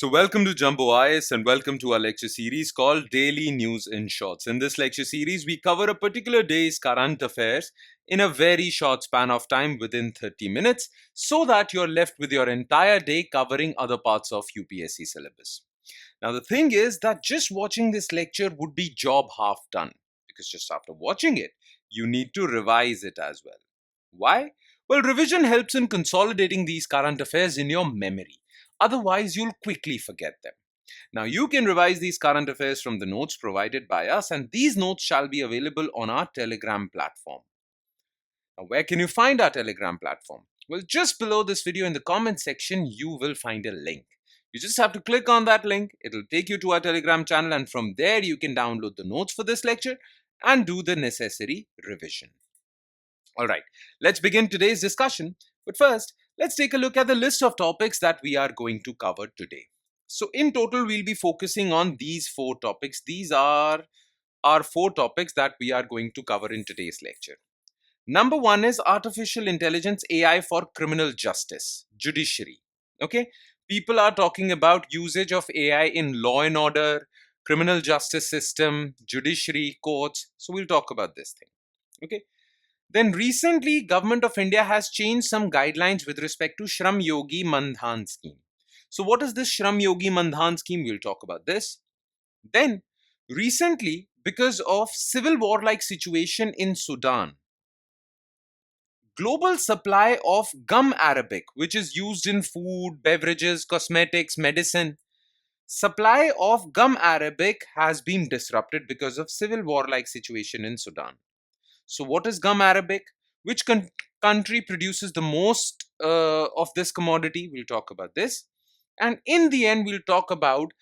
So, welcome to Jumbo IS and welcome to our lecture series called Daily News in Shorts. In this lecture series, we cover a particular day's current affairs in a very short span of time within 30 minutes so that you're left with your entire day covering other parts of UPSC syllabus. Now, the thing is that just watching this lecture would be job half done because just after watching it, you need to revise it as well. Why? Well, revision helps in consolidating these current affairs in your memory. Otherwise, you'll quickly forget them. Now, you can revise these current affairs from the notes provided by us, and these notes shall be available on our Telegram platform. Now, where can you find our Telegram platform? Well, just below this video in the comment section, you will find a link. You just have to click on that link. It'll take you to our Telegram channel, and from there, you can download the notes for this lecture and do the necessary revision. All right, let's begin today's discussion. But first, let's take a look at the list of topics that we are going to cover today. So in total, we'll be focusing on these 4 topics. These are our 4 topics that we are going to cover in today's lecture. Number 1 is artificial intelligence AI for criminal justice, judiciary. Okay, people are talking about usage of AI in law and order, criminal justice system, judiciary, courts. So we'll talk about this thing. Okay. Then recently, Government of India has changed some guidelines with respect to Shram Yogi Mandhaan scheme. So what is this Shram Yogi Mandhaan scheme? We'll talk about this. Then recently, because of civil war-like situation in Sudan, global supply of gum arabic, which is used in food, beverages, cosmetics, medicine, supply of gum arabic has been disrupted because of civil war-like situation in Sudan. So what is gum arabic? Which country produces the most of this commodity? We'll talk about this. And in the end, we'll talk about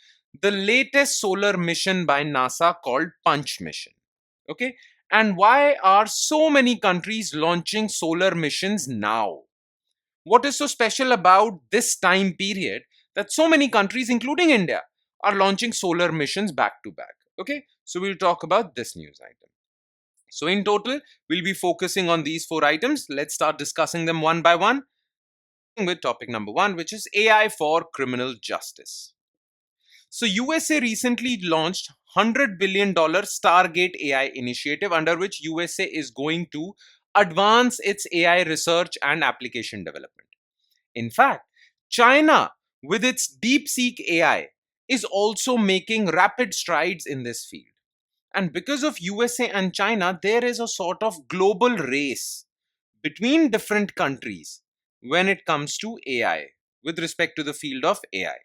the latest solar mission by NASA called Punch mission. Okay. And why are so many countries launching solar missions now? What is so special about this time period that so many countries, including India, are launching solar missions back to back? Okay. So we'll talk about this news item. So in total, we'll be focusing on these 4 items. Let's start discussing them one by one with topic number 1, which is AI for criminal justice. So USA recently launched $100 billion Stargate AI initiative, under which USA is going to advance its AI research and application development. In fact, China, with its DeepSeek AI, is also making rapid strides in this field. And because of USA and China, there is a sort of global race between different countries when it comes to AI, with respect to the field of AI.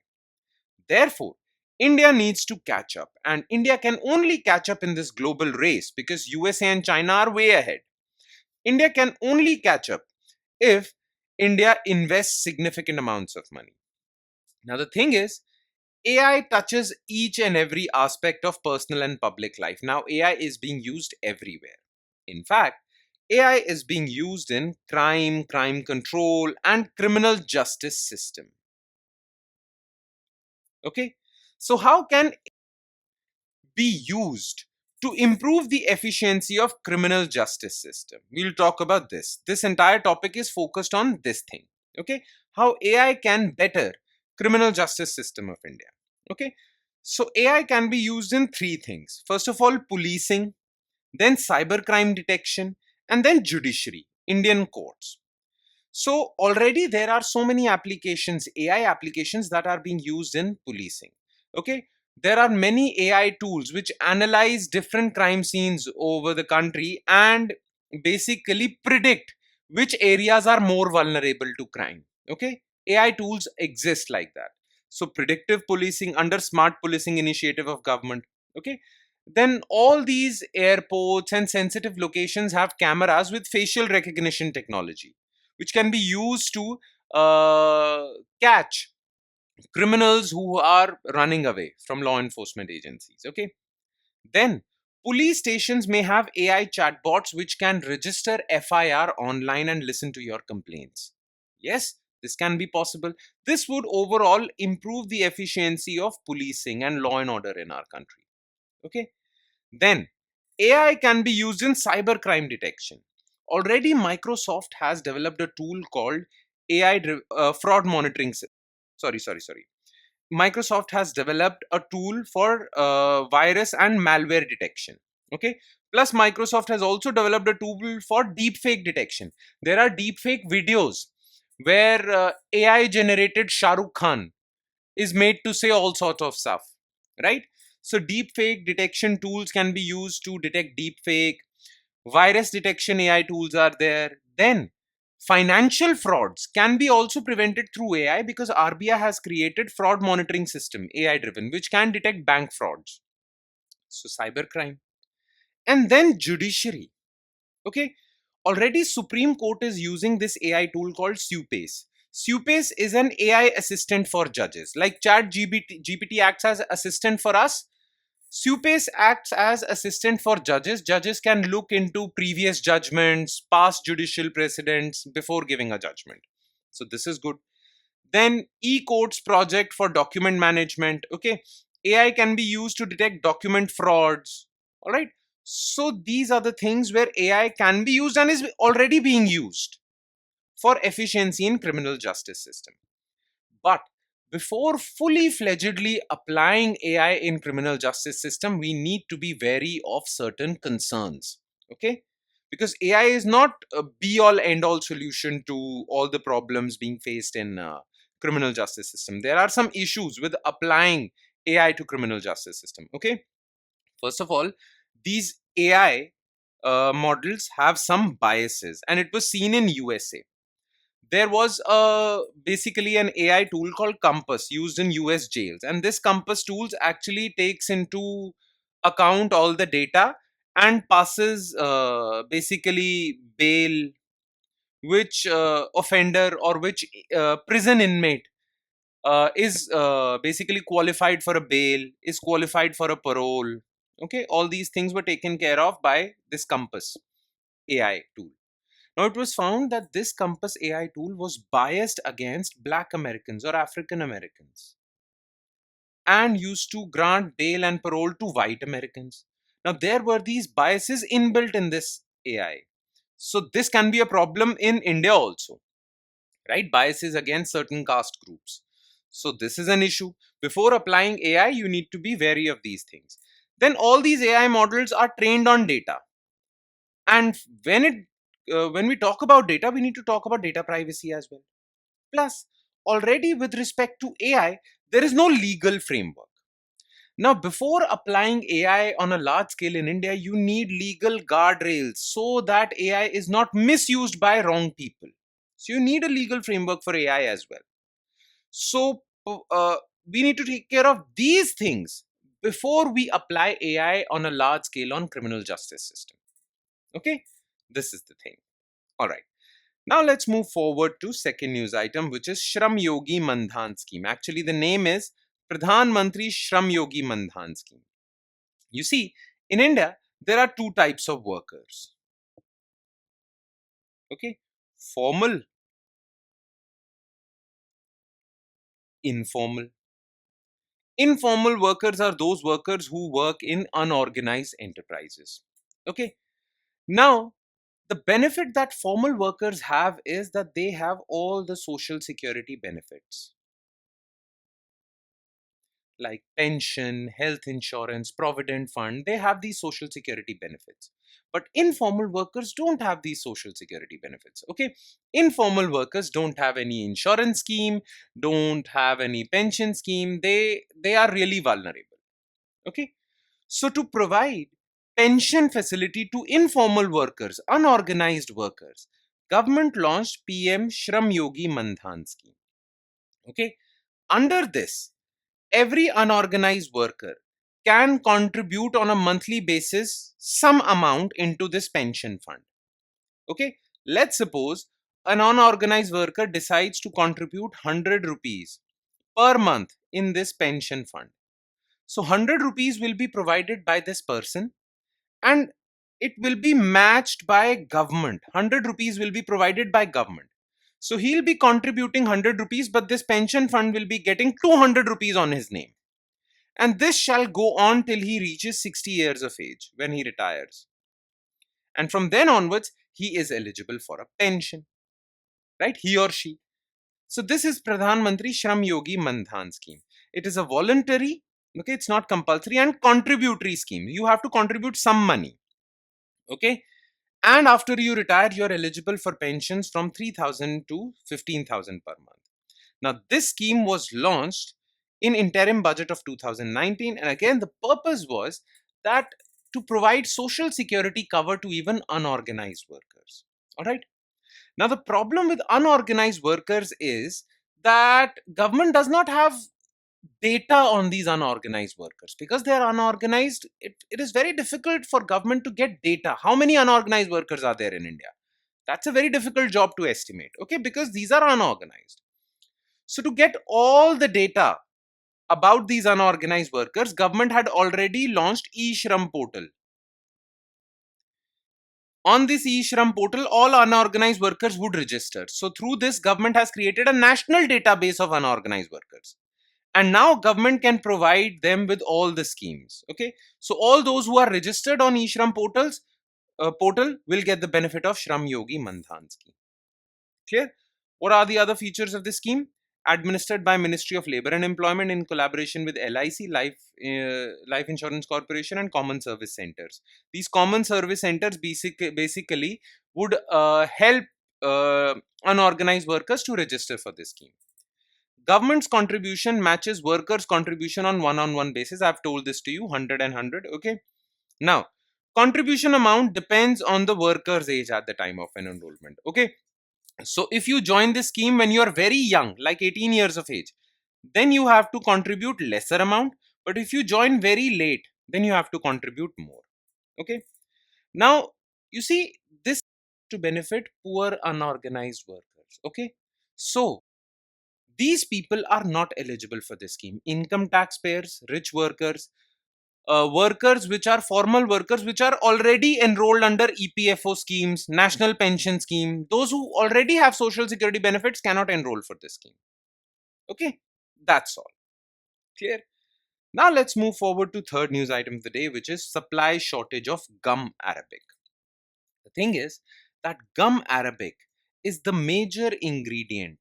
Therefore, India needs to catch up, and India can only catch up in this global race because USA and China are way ahead. India can only catch up if India invests significant amounts of money. Now, the thing is, AI touches each and every aspect of personal and public life. Now, AI is being used everywhere. In fact, AI is being used in crime, crime control, and criminal justice system. Okay, so how can it be used to improve the efficiency of criminal justice system? We'll talk about this. This entire topic is focused on this thing. Okay, how AI can better criminal justice system of India. Okay, so AI can be used in 3 things. First of all, policing, then cybercrime detection, and then judiciary, Indian courts. So already there are so many applications, AI applications that are being used in policing. Okay, there are many AI tools which analyze different crime scenes over the country and basically predict which areas are more vulnerable to crime. Okay, AI tools exist like that. So predictive policing under smart policing initiative of government. Okay, then all these airports and sensitive locations have cameras with facial recognition technology, which can be used to catch criminals who are running away from law enforcement agencies. Okay, then police stations may have AI chatbots which can register FIR online and listen to your complaints. Yes, this can be possible. This would overall improve the efficiency of policing and law and order in our country. Okay, then AI can be used in cybercrime detection. Already Microsoft has developed a tool called AI fraud monitoring. Sorry. Microsoft has developed a tool for virus and malware detection. Okay. Plus, Microsoft has also developed a tool for deepfake detection. There are deepfake videos where AI generated Shah Rukh Khan is made to say all sorts of stuff, right? So, deepfake detection tools can be used to detect deepfake. Virus detection AI tools are there. Then financial frauds can be also prevented through AI because RBI has created fraud monitoring system, AI driven, which can detect bank frauds. So cybercrime. And then judiciary. Okay. Already Supreme Court is using this AI tool called Supace. Supace is an AI assistant for judges. Like Chat GPT acts as assistant for us. Supace acts as assistant for judges. Judges can look into previous judgments, past judicial precedents before giving a judgment. So this is good. Then e-courts project for document management. Okay. AI can be used to detect document frauds. All right. So these are the things where AI can be used and is already being used for efficiency in criminal justice system. But before fully fledgedly applying AI in criminal justice system, we need to be wary of certain concerns. Okay? Because AI is not a be all end all solution to all the problems being faced in criminal justice system. There are some issues with applying AI to criminal justice system. Okay? First of all, these AI models have some biases, and it was seen in USA. There was basically an AI tool called Compass used in US jails, and this Compass tools actually takes into account all the data and passes basically bail, which offender or which prison inmate is basically qualified for a bail, is qualified for a parole. Okay, all these things were taken care of by this Compass AI tool. Now, it was found that this Compass AI tool was biased against Black Americans or African Americans and used to grant bail and parole to white Americans. Now, there were these biases inbuilt in this AI. So, this can be a problem in India also, right? Biases against certain caste groups. So, this is an issue. Before applying AI, you need to be wary of these things. Then, all these AI models are trained on data. And when we talk about data, we need to talk about data privacy as well. Plus, already with respect to AI, there is no legal framework. Now, before applying AI on a large scale in India, you need legal guardrails so that AI is not misused by wrong people. So, you need a legal framework for AI as well. So, we need to take care of these things before we apply AI on a large scale on criminal justice system. Okay, this is the thing. All right. Now let's move forward to second news item, which is Shram Yogi Mandhaan scheme. Actually, the name is Pradhan Mantri Shram Yogi Mandhaan scheme. You see, in India, there are two types of workers. Okay, formal, informal. Informal workers are those workers who work in unorganized enterprises. Okay, now the benefit that formal workers have is that they have all the social security benefits like pension, health insurance, provident fund. They have these social security benefits. But informal workers don't have these social security benefits. Okay, informal workers don't have any insurance scheme, don't have any pension scheme. They are really vulnerable. Okay, so to provide pension facility to informal workers, unorganized workers, government launched PM Shram Yogi Mandhan scheme. Okay, under this, every unorganized worker can contribute on a monthly basis some amount into this pension fund. Okay, let's suppose an unorganized worker decides to contribute 100 rupees per month in this pension fund. So 100 rupees will be provided by this person, and it will be matched by government. 100 rupees will be provided by government. So he'll be contributing 100 rupees, but this pension fund will be getting 200 rupees on his name. And this shall go on till he reaches 60 years of age when he retires. And from then onwards, he is eligible for a pension, right? He or she. So this is Pradhan Mantri Shram Yogi Mandhan scheme. It is a voluntary, okay, it's not compulsory, and contributory scheme. You have to contribute some money, okay? And after you retire, you're eligible for pensions from 3,000 to 15,000 per month. Now, this scheme was launched in interim budget of 2019, and again, the purpose was that to provide social security cover to even unorganized workers. All right. Now, the problem with unorganized workers is that government does not have data on these unorganized workers because they are unorganized. It is very difficult for government to get data. How many unorganized workers are there in India? That's a very difficult job to estimate, okay, because these are unorganized. So to get all the data about these unorganized workers, government had already launched e-Shram portal. On this e-Shram portal, all unorganized workers would register. So through this, government has created a national database of unorganized workers. And now government can provide them with all the schemes. Okay, so all those who are registered on e-Shram portal will get the benefit of Shram Yogi Mandhaan scheme. Clear? What are the other features of this scheme? Administered by Ministry of Labour and Employment in collaboration with LIC, Life Insurance Corporation, and Common Service Centres. These Common Service Centres basically would help unorganized workers to register for this scheme. Government's contribution matches workers' contribution on one-on-one basis. I've told this to you, 100 and 100. Okay. Now, contribution amount depends on the worker's age at the time of an enrollment. Okay. So if you join this scheme when you are very young, like 18 years of age, then you have to contribute lesser amount. But if you join very late, then you have to contribute more. Okay. Now, you see, this to benefit poor unorganized workers. Okay. So these people are not eligible for this scheme. Income taxpayers, rich workers, workers which are formal workers, which are already enrolled under EPFO schemes, national pension scheme, those who already have social security benefits cannot enroll for this scheme. Okay, that's all. Clear? Now let's move forward to third news item of the day, which is supply shortage of gum arabic. The thing is that gum arabic is the major ingredient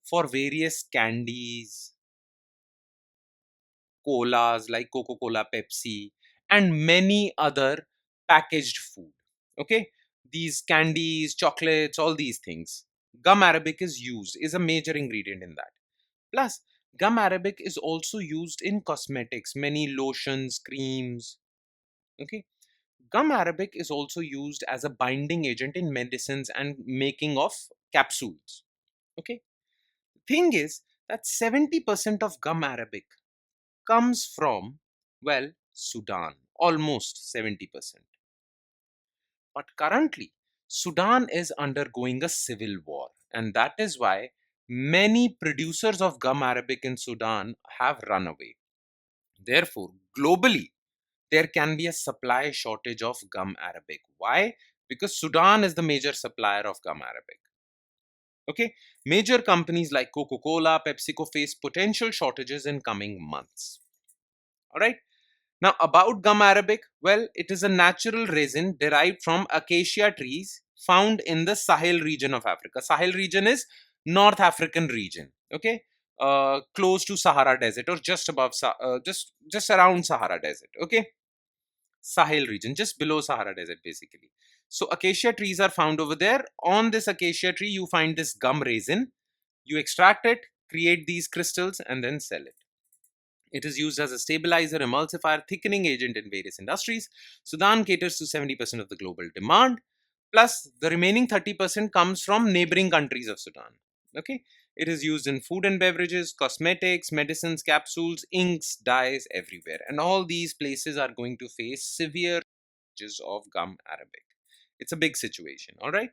for various candies, colas like Coca-Cola, Pepsi, and many other packaged food. Okay, these candies, chocolates, all these things. Gum arabic is a major ingredient in that. Plus, gum arabic is also used in cosmetics, many lotions, creams. Okay, gum arabic is also used as a binding agent in medicines and making of capsules. Okay, thing is that 70% of gum arabic comes from, well, Sudan, almost 70%. But currently, Sudan is undergoing a civil war, and that is why many producers of gum arabic in Sudan have run away. Therefore, globally, there can be a supply shortage of gum arabic. Why? Because Sudan is the major supplier of gum arabic. Okay, major companies like Coca-Cola, PepsiCo face potential shortages in coming months. All right. Now, about gum arabic, well, it is a natural resin derived from acacia trees found in the Sahel region of Africa. Sahel region is North African region, okay, close to Sahara Desert or just above, just around Sahara Desert, okay, Sahel region, just below Sahara Desert, basically. So, acacia trees are found over there. On this acacia tree, you find this gum resin. You extract it, create these crystals, and then sell it. It is used as a stabilizer, emulsifier, thickening agent in various industries. Sudan caters to 70% of the global demand. Plus, the remaining 30% comes from neighboring countries of Sudan. Okay. It is used in food and beverages, cosmetics, medicines, capsules, inks, dyes, everywhere. And all these places are going to face severe shortages of gum arabic. It's a big situation. All right.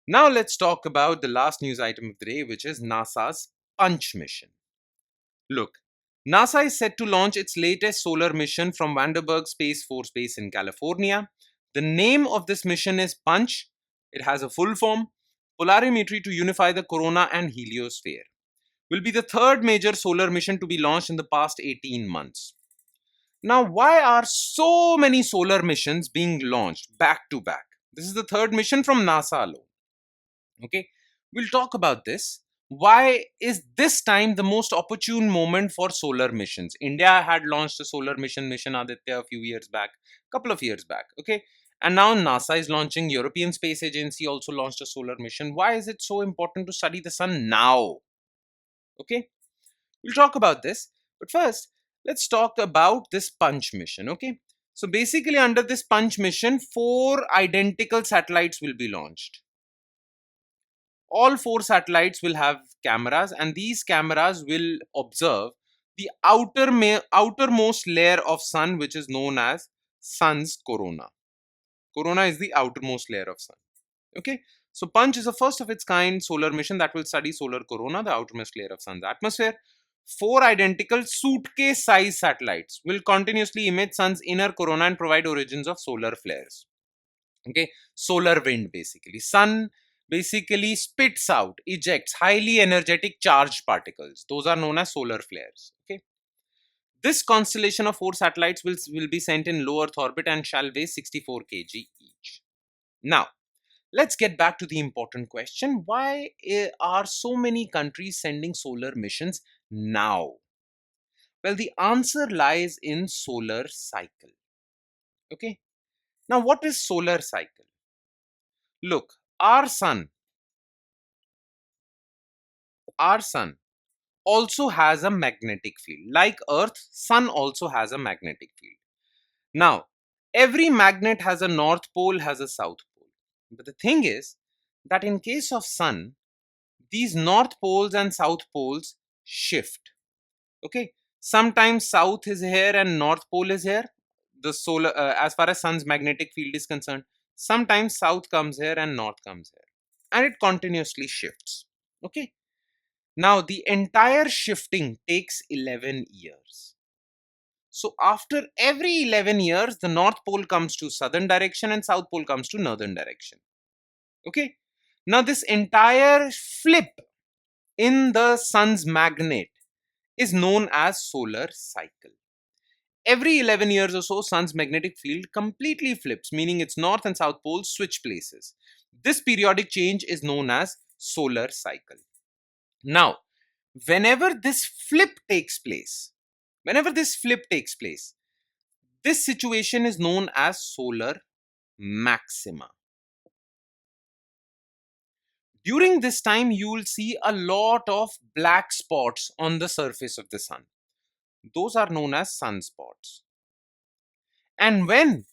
Now, let's talk about the last news item of the day, which is NASA's Punch mission. Look, NASA is set to launch its latest solar mission from Vandenberg Space Force Base in California. The name of this mission is Punch. It has a full form: Polarimetry to Unify the Corona and Heliosphere. Will be the third major solar mission to be launched in the past 18 months. Now, why are so many solar missions being launched back to back? This is the third mission from NASA alone. Okay. We'll talk about this. Why is this time the most opportune moment for solar missions? India had launched a solar mission Aditya, a few years back, couple of years back. Okay. And now NASA is launching, European Space Agency also launched a solar mission. Why is it so important to study the sun now? Okay. We'll talk about this. But first, let's talk about this Punch mission. Okay. So basically, under this Punch mission, 4 identical satellites will be launched. All 4 satellites will have cameras, and these cameras will observe the outermost layer of sun, which is known as sun's corona. Corona is the outermost layer of sun. Okay, so Punch is a first of its kind solar mission that will study solar corona, the outermost layer of sun's atmosphere. 4 identical suitcase size satellites will continuously emit sun's inner corona and provide origins of solar flares. Okay, solar wind, basically sun basically spits out, ejects highly energetic charged particles. Those are known as solar flares. Okay, this constellation of 4 satellites will be sent in low earth orbit and shall weigh 64 kg each. Now let's get back to the important question. Why are so many countries sending solar missions now? Well, the answer lies in solar cycle. Okay, now what is solar cycle? Look, our sun also has a magnetic field. Like Earth, sun also has a magnetic field. Now, every magnet has a north pole, has a south pole. But the thing is that in case of sun, these north poles and south poles shift. Okay, sometimes south is here and north pole is here. The solar, as far as sun's magnetic field is concerned, sometimes south comes here and north comes here, and it continuously shifts. Okay, now the entire shifting takes 11 years. So after every 11 years, the north pole comes to southern direction and south pole comes to northern direction. Okay, now this entire flip in the sun's magnet is known as solar cycle. Every 11 years or so, sun's magnetic field completely flips, meaning its north and south poles switch places. This periodic change is known as solar cycle. Now, whenever this flip takes place, this situation is known as solar maxima. During this time, you will see a lot of black spots on the surface of the sun. Those are known as sunspots. And when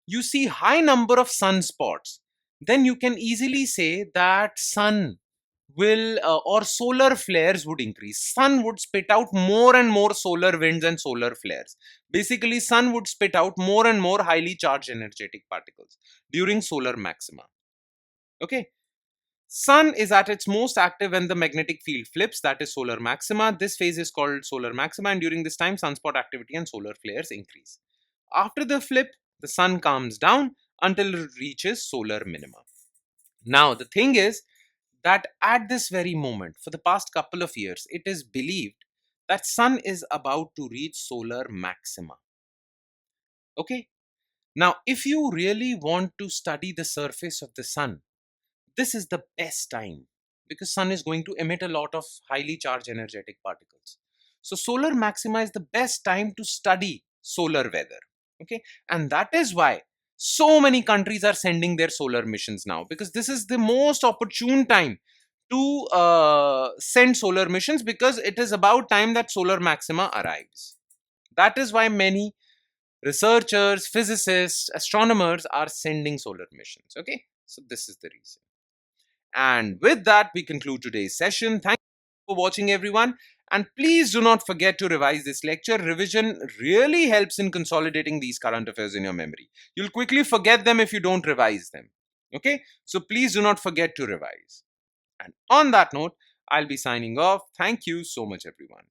you see high number of sunspots, then you can easily say that sun will or solar flares would increase. Sun would spit out more and more solar winds and solar flares. Basically, sun would spit out more and more highly charged energetic particles during solar maxima. Okay, sun is at its most active when the magnetic field flips, that is solar maxima. This phase is called solar maxima, and during this time sunspot activity and solar flares increase. After the flip, the sun calms down until it reaches solar minima. Now the thing is that at this very moment, for the past couple of years, it is believed that sun is about to reach solar maxima. Okay, now if you really want to study the surface of the sun, this is the best time, because sun is going to emit a lot of highly charged energetic particles. So solar maxima is the best time to study solar weather. Okay, and that is why so many countries are sending their solar missions now, because this is the most opportune time to send solar missions, because it is about time that solar maxima arrives. That is why many researchers, physicists, astronomers are sending solar missions. Okay, so this is the reason. And with that, we conclude today's session. Thank you for watching, everyone. And please do not forget to revise this lecture. Revision really helps in consolidating these current affairs in your memory. You'll quickly forget them if you don't revise them. Okay, so please do not forget to revise. And on that note, I'll be signing off. Thank you so much, everyone.